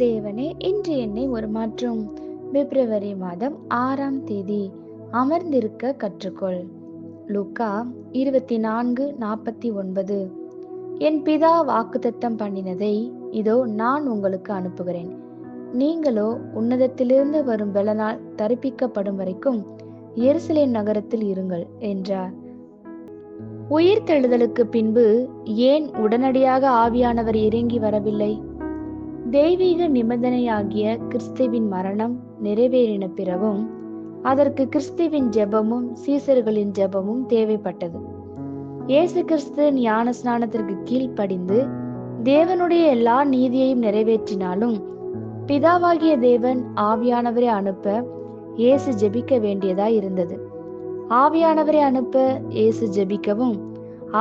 தேவனே, இன்று என்னை ஒரு மாற்றும். பிப்ரவரி மாதம் 6ஆம் தேதி. அமர்ந்திருக்க கற்றுக்கொள். லூக்கா 24:49. என் பிதா வாக்குத்தத்தம் பண்ணினதை இதோ நான் உங்களுக்கு அனுப்புகிறேன். நீங்களோ உன்னதத்திலிருந்து வரும் பலனால் தரிப்பிக்கப்படும் வரைக்கும் எருசலேம் நகரத்தில் இருங்கள் என்றார். உயிர்த்தெழுதலுக்கு பின்பு ஏன் உடனடியாக ஆவியானவர் இறங்கி வரவில்லை? தெய்வீக நிபந்தனையாகிய கிறிஸ்துவின் மரணம் நிறைவேறின பிறகும் அதற்கு கிறிஸ்துவின் ஜெபமும் சீசர்களின் ஜெபமும் தேவைப்பட்டது. இயேசு கிறிஸ்து ஞான ஸ்நானத்திற்கு கீழ்ப்படிந்து தேவனுடைய எல்லா நீதியையும் நிறைவேற்றினாலும் பிதாவாகிய தேவன் ஆவியானவரை அனுப்ப இயேசு ஜெபிக்க வேண்டியதாய் இருந்தது. ஆவியானவரை அனுப்ப இயேசு ஜெபிக்கவும்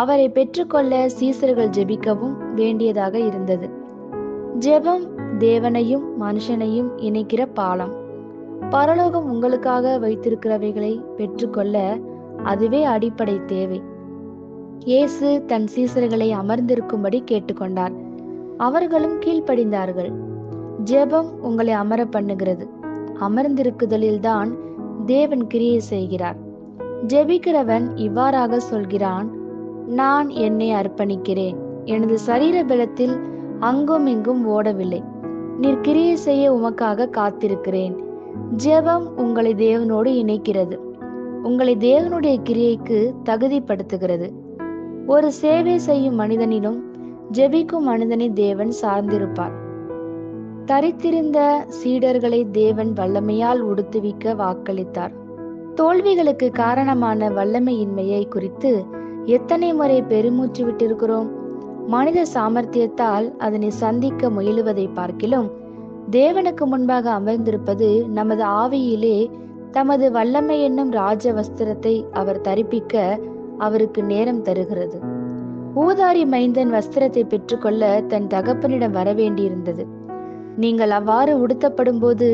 அவரை பெற்றுக்கொள்ள சீசர்கள் ஜெபிக்கவும் வேண்டியதாக இருந்தது. ஜெபம் தேவனையும் மனுஷனையும் இணைக்கிற பாலம். பரலோகம் உங்களுக்காக வைத்திருக்கிறவைகளை பெற்றுக்கொள்ள அதுவே அடிப்படை தேவை. இயேசு தன் சீசர்களை அமர்ந்திருக்கும்படி கேட்டுக்கொண்டார். அவர்களும் கீழ்ப்படிந்தார்கள். ஜெபம் உங்களை அமர பண்ணுகிறது. அமர்ந்திருக்குதலில்தான் தேவன் கிரியை செய்கிறார். ஜெபிக்கிறவன் இவ்வாறாக சொல்கிறான், நான் என்னை அர்ப்பணிக்கிறேன். எனது சரீர பலத்தில் அங்கும் இங்கும் ஓடவில்லை. நீர் கிரியை செய்ய உமக்காக காத்திருக்கிறேன். ஜெபம் உங்களை தேவனோடு இணைக்கிறது. உங்களை தேவனுடைய கிரியைக்கு தகுதிப்படுத்துகிறது. ஒரு சேவை செய்யும் மனிதனிலும் ஜெபிக்கும் மனிதனை தேவன் சார்ந்திருப்பார். தரித்திருந்த சீடர்களை தேவன் வல்லமையால் உடுத்துவிக்க வாக்களித்தார். தோல்விகளுக்கு காரணமான வல்லமையின்மையை குறித்து எத்தனை முறை பெருமூச்சு விட்டிருக்கிறோம்? மனித சாமர்த்தியத்தால் அதனை சந்திக்க முயலுவதை பார்க்கிலும் தேவனுக்கு முன்பாக அமர்ந்திருப்பது நமது ஆவியிலே தமது வல்லமை என்னும் ராஜ வஸ்திரத்தை அவர் தரிப்பிக்க அவருக்கு நேரம் தருகிறது. ஊதாரி மைந்தன் வஸ்திரத்தை பெற்றுக்கொள்ள தன் தகப்பனிடம் வரவேண்டியிருந்தது. நீங்கள் அவ்வாறு உடுத்தப்படும் போது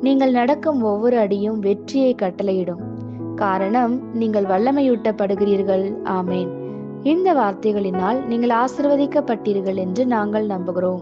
நீங்கள் நடக்கும் ஒவ்வொரு அடியும் வெற்றியை கட்டளையிடும். காரணம், நீங்கள் வல்லமையூட்டப்படுகிறீர்கள். ஆமேன். இந்த வார்த்தைகளினால் நீங்கள் ஆசீர்வதிக்கப்பட்டீர்கள் என்று நாங்கள் நம்புகிறோம்.